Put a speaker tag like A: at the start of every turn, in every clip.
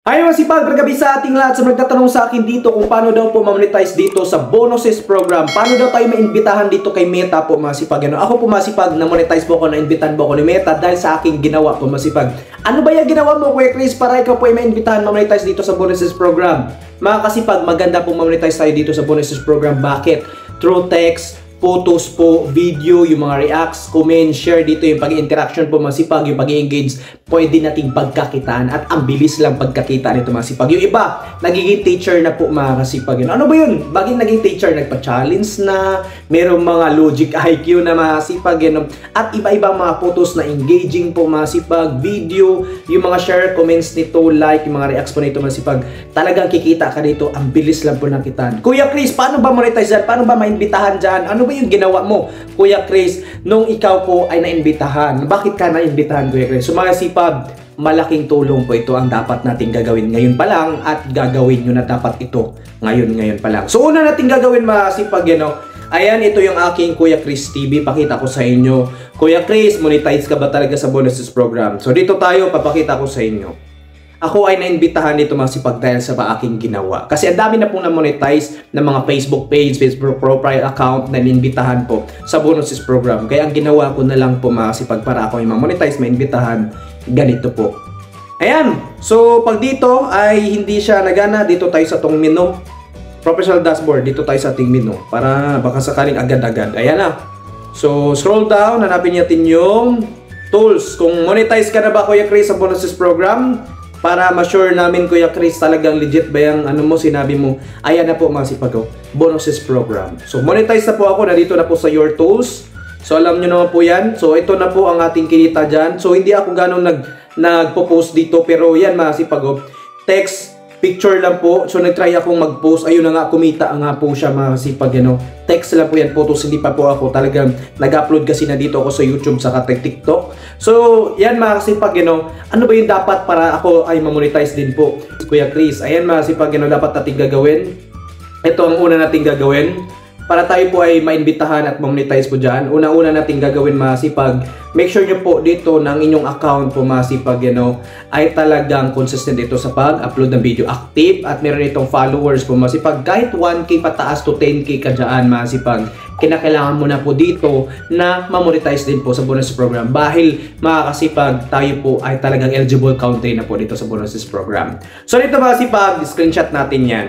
A: Ay masipag, magagabi sa ating lahat sa nagtatanong sa akin dito kung paano daw po ma-monetize dito sa bonuses program. Paano daw tayo maimbitahan dito kay Meta po masipag. Ako po masipag, na-monetize po ako, na-imbitahan po ako ni Meta dahil sa aking ginawa po masipag. Ano ba yung ginawa mo Kuya Chris para ikaw po ay maimbitahan ma-monetize dito sa bonuses program? Mga kasipag, maganda po ma-monetize tayo dito sa bonuses program. Bakit? Through text, photos po, video, yung mga reacts, comment, share dito yung pag-interaction po masipag, yung pag-engage, pwede nating pagkakitaan at ang bilis lang pagkakita nito masipag. Yung iba, nagiging teacher na po mga kasipag. Ano ba yun? Baging naging teacher, nagpa-challenge na, merong mga logic IQ na masipag, at iba-ibang mga photos na engaging po masipag, video, yung mga share, comments nito, like, yung mga reacts po nito masipag. Talagang kikita ka dito, ang bilis lang po nakitaan. Kuya Chris, paano ba monetize dyan? Paano ba maimbitahan dyan? Ano ba yung ginawa mo, Kuya Chris, nung ikaw po ay naimbitahan? Bakit ka naimbitahan, Kuya Chris? So mga sipag, malaking tulong po ito ang dapat nating gagawin ngayon pa lang at gagawin nyo na dapat ito ngayon pa lang. So una nating gagawin mga sipag, ayan, ito yung aking Kuya Chris TV. Pakita ko sa inyo. Kuya Chris, monetize ka ba talaga sa bonuses program? So dito tayo, papakita ko sa inyo. Ako ay naimbitahan dito masipag dahil sa aking ginawa. Kasi ang dami na pong na-monetize ng mga Facebook page, Facebook profile account na naimbitahan po sa bonuses program. Kaya ang ginawa ko na lang po masipag para ako yung ma-monetize, maimbitahan, ganito po. Ayan, so pag dito ay hindi siya nagana, dito tayo sa tong menu. Professional dashboard, dito tayo sa ating menu. Para baka sakaling agad-agad. Ayan na. So scroll down, hanapin natin yung tools. Kung monetize ka na ba Kuya Chris sa bonuses program, para ma-sure namin Kuya Chris talagang legit ba yung ano mo, sinabi mo. Ayan na po mga sipagaw, bonuses program. So monetize na po ako, nandito na po sa your tools. So alam nyo naman po yan. So ito na po ang ating kinita dyan. So hindi ako ganun nagpo-post dito, pero yan mga sipagaw, text, picture lang po. So nagtry akong mag-post, ayun na nga, kumita nga po siya mga sipag, text lang po yan, photos, hindi pa po ako talagang nag-upload kasi na dito ako sa YouTube saka TikTok. So yan mga sipag, ano ba yung dapat para ako ay ma-monetize din po Kuya Chris? Ayan mga sipag, dapat nating gagawin. Ito ang una nating gagawin para tayo po ay maimbitahan at ma-monetize po dyan. Una-una nating gagawin mga sipag, make sure nyo po dito ng inyong account po mga sipag, ay talagang consistent ito sa pag-upload ng video, active, at meron itong followers po mga sipag. Kahit 1K pataas to 10K ka dyan mga sipag, kinakailangan mo na po dito na ma-monetize din po sa bonuses program. Dahil mga kasipag, tayo po ay talagang eligible country na po dito sa bonuses program. So dito mga sipag, screenshot natin yan.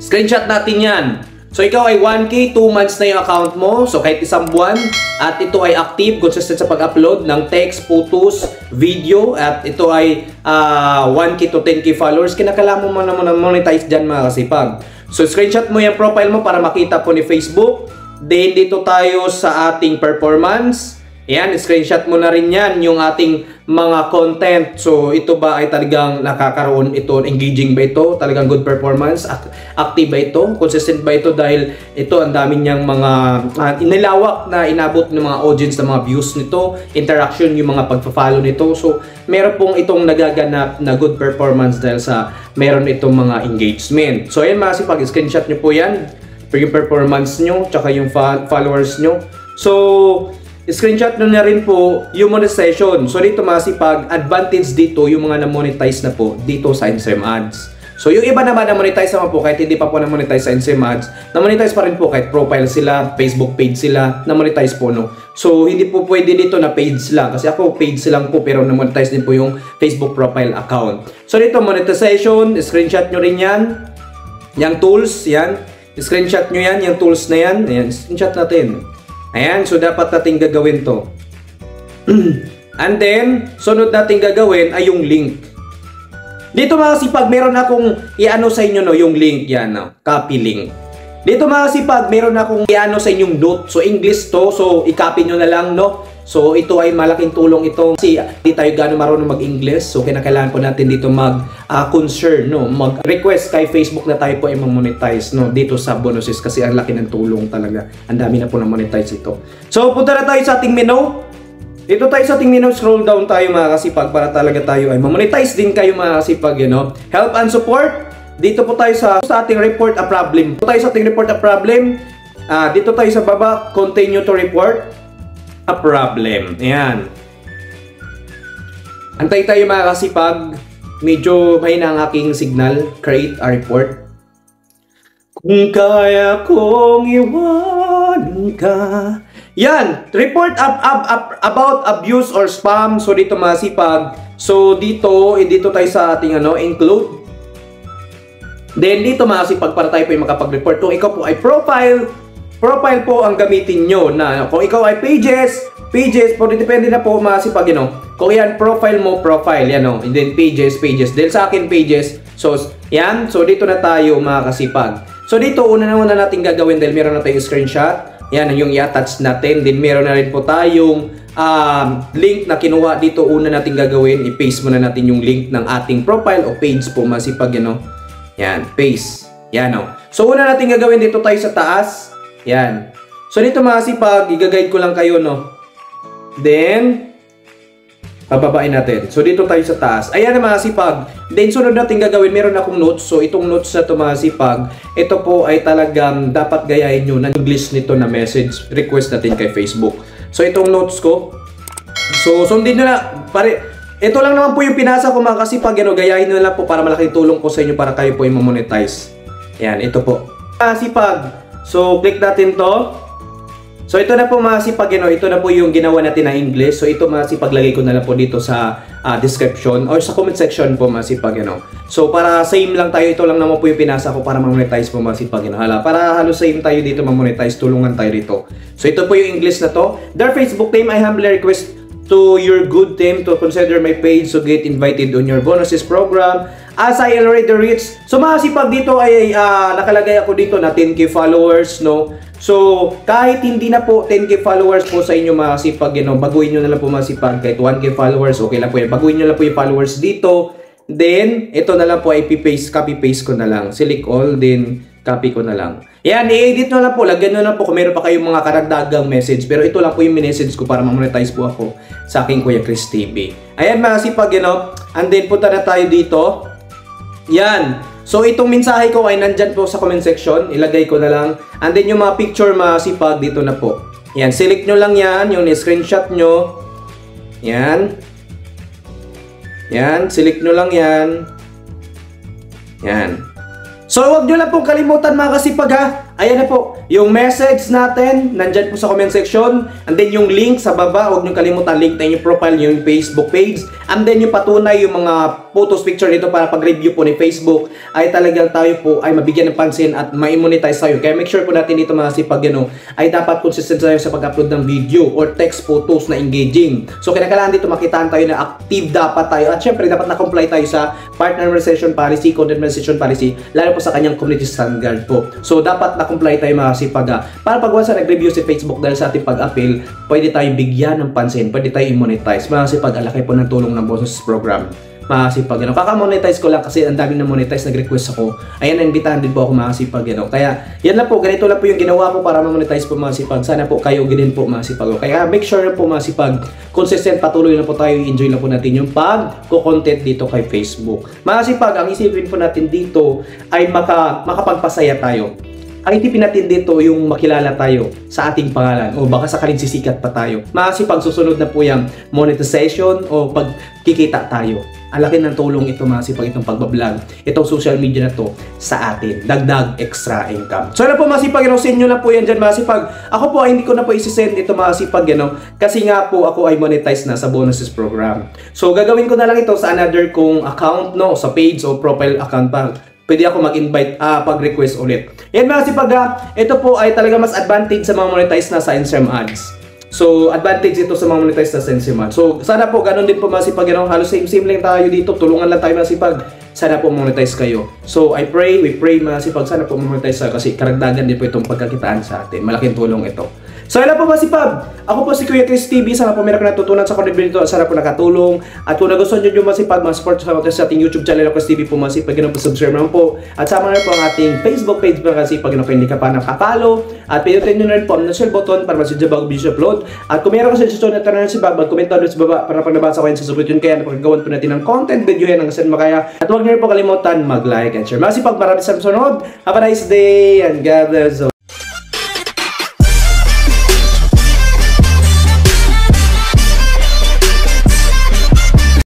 A: Screenshot natin yan. So ikaw ay 1K, 2 months na yung account mo. So kahit isang buwan, at ito ay active, consistent sa pag-upload ng text, photos, video, at ito ay 1K to 10K followers. Kinakailangan mo na monetize dyan mga kasipag. So screenshot mo yung profile mo para makita po ni Facebook. Then dito tayo sa ating performance. Ayan, screenshot mo na rin yan yung ating mga content. So ito ba ay talagang nakakaroon ito, engaging ba ito, talagang good performance, active ba ito, consistent ba ito, dahil ito ang dami niyang mga inilawak na inabot ng mga audience, ng mga views nito, interaction, yung mga pagpa-follow nito. So meron pong itong nagaganap na good performance dahil sa meron itong mga engagement. So ayan mga sipag, screenshot nyo po yan, yung performance nyo, tsaka yung followers nyo. So screenshot na rin po yung monetization. So dito mga sipag, advantage dito yung mga na-monetize na po dito sa Instagram ads. So yung iba naman na-monetize naman po, kahit hindi pa po na-monetize sa Instagram ads, na-monetize pa rin po kahit profile sila, Facebook page sila, na-monetize po So hindi po pwede dito na page lang, kasi ako page lang po pero na-monetize din po yung Facebook profile account. So dito monetization, screenshot nyo rin yan. Yung tools, yan. Screenshot nyo yan, yung tools na yan. Ayan, screenshot natin. Ayan, so dapat natin gagawin to. And then, sunod natin gagawin ay yung link. Dito mga sipag, meron akong i-ano sa inyo yung link yan, copy link. Dito mga sipag, meron akong i-ano sa inyong note. So English to, so i-copy nyo na lang, So ito ay malaking tulong ito kasi hindi tayo gano'ng marunong mag-English. So kinakailangan po natin dito mag-concern, mag-request kay Facebook na tayo po ay mag-monetize dito sa bonuses, kasi ang laki ng tulong talaga. Ang dami na po na monetize ito. So punta na tayo sa ating menu. Dito tayo sa ating menu, scroll down tayo mga kasipag para talaga tayo ay ma-monetize din kayo mga kasipag, Help and support. Dito po tayo sa ating report a problem. Dito tayo sa ating report a problem. Dito tayo sa baba, continue to report a problem. Ayan. Antay tayo mga kasipag. medyo mahina ang aking signal. Create a report. Kung kaya kong iwanan ka. Yan, report about abuse or spam. So dito masipag. So dito tayo sa ating include. Then dito masipag para tayo po yung makapag-report. Kung ikaw po ay profile po ang gamitin nyo na. Kung ikaw ay pages, po depende na po masipag Kung yan profile mo, yan and then pages. Then sa akin pages. So yan, so dito na tayo makasipag. So dito una natin gagawin dahil meron na tayong screenshot. Yan yung i-attach natin. Then meron na rin po tayong link na kinuha dito. Una natin gagawin, i-paste muna natin yung link ng ating profile o page po masipag Yan, paste. Yan So una natin gagawin dito tayo sa taas. Yan. So dito masipag, i-guide ko lang kayo Then pababain natin. So dito tayo sa taas. Ayan na masipag. Then sunod natin gagawin, meron akong notes. So itong notes na ito masipag, ito po ay talagang dapat gayahin nyo ng English nito na message request natin kay Facebook. So itong notes ko. So sundin nyo na. Ito lang naman po yung pinasa ko mga kasipag. Gayahin nyo lang po para malaking tulong po sa inyo para kayo po yung monetize. Ayan, ito po. Masipag. So click natin to. So ito na po masipag ito na po yung ginawa natin na English. So ito masipag lagay ko na lang po dito sa description or sa comment section po masipag So para same lang tayo, ito lang naman po yung pinasa ko para ma-monetize po masipag Hala, para halos same tayo dito ma-monetize, tulungan tayo dito. So ito po yung English na to. Their Facebook team, I humbly request to your good team to consider my page to get invited on your bonuses program as I already reached. So masipag dito ay nakalagay ako dito na 10k followers So, kahit hindi na po 10k followers po sa inyo masipag, baguhin nyo na lang po masipag. Kahit 1k followers, okay lang po yan. Baguhin nyo lang po yung followers dito. Then, ito na lang po ay copy-paste ko na lang. Select all, then copy ko na lang. Yan, i-edit nyo lang po. Lagyan nyo lang po kung meron pa kayong mga karagdagang message. Pero ito lang po yung message ko para ma-monetize po ako sa aking Kuya Chris TV. Ayan, masipag, And then, punta na tayo dito. Yan. So itong mensahe ko ay nandyan po sa comment section. Ilagay ko na lang. And then yung mga picture masipag dito na po. Yan. Select nyo lang yan. Yung screenshot nyo. Yan. Yan. Select nyo lang yan. Yan. So huwag nyo lang pong kalimutan mga kasipag ha. Ayan na po. Yung message natin, nandyan po sa comment section. And then yung link sa baba, huwag nyo kalimutan, link na yung profile, yung Facebook page. And then yung patunay, yung mga photos, picture nito para pag-review po ni Facebook, ay talagang tayo po ay mabigyan ng pansin at ma-monetize tayo. Kaya make sure po natin dito mga sipag, ay dapat consistent tayo sa pag-upload ng video or text photos na engaging. So kinakailangan dito makitaan tayo na active dapat tayo. At syempre, dapat na-comply tayo sa partner monetization policy, content monetization policy, lalo po sa kanyang community standard po. So dapat na-comply tayo mga sipag para pag once nag-review si Facebook dahil sa ating pag-appeal, pwede tayo bigyan ng pansin, pwede tayo i-monetize. Mga sipag, alaki po ng tulong ng bonuses program. Mga sipag, kaka-monetize ko lang kasi ang dami na monetize, nag-request ako. Ayan, naimbitahan din po ako mga sipag, Kaya, yan lang po, ganito lang po yung ginawa ko para ma-monetize po mga sipag. Sana po kayo din po mga sipag. Kaya make sure na po mga sipag, consistent, patuloy na po tayo, enjoy na po natin yung pag-content dito kay Facebook. Mga sipag, ang isipin po natin dito ay makapagpasaya tayo. Ang itipin natin dito yung makilala tayo sa ating pangalan o baka sakaling sisikat pa tayo. Masipag susunod na po yung monetization o pagkikita tayo. Ang laki ng tulong ito masipag itong pagbablog, itong social media na to sa atin. Dagdag extra income. So ano po masipag, send nyo na po yan dyan masipag. Ako po ay hindi ko na po isi-send ito masipag, kasi nga po ako ay monetize na sa bonuses program. So gagawin ko na lang ito sa another kong account, sa page o profile account pa. Pwede ako mag-invite, pag-request ulit. Yan mga sipag, ito po ay talaga mas advantage sa mga monetize na sa Instagram ads. So, advantage ito sa mga monetize na sa Instagram ads. So, sana po, ganun din po mga sipag, halos same lang tayo dito, tulungan lang tayo mga sipag. Sana po monetize kayo. So, we pray mga sipag, sana po monetize tayo kasi karagdagan din po itong pagkakitaan sa atin. Malaking tulong ito. So, yun po mga sipag. Ako po si Kuya Chris TV. Sana po meron ka natutunan sa content video ito. Sana po nakatulong. At kung nagustuhan nyo yung mga sipag, mga support sa ating YouTube channel, Chris TV po mga sipag. Ganun po, subscribe naman po. At sama na po ang ating Facebook page mga sipag. Ganun po, hindi ka pa nakapalo. At pinutin nyo na rin po ang share button para masidya bago video upload. At kung meron ka sa suggestion na tanong si Bob, mag-comment doon sa baba para pag nabasa ko yan sa susunod yun. Kaya napagagawan po natin ng content video yan hanggang saan makaya. At huwag nyo rin po kalimutan mag-like and share. Mga sipag, maraming sa sunod. Have a nice day and God bless.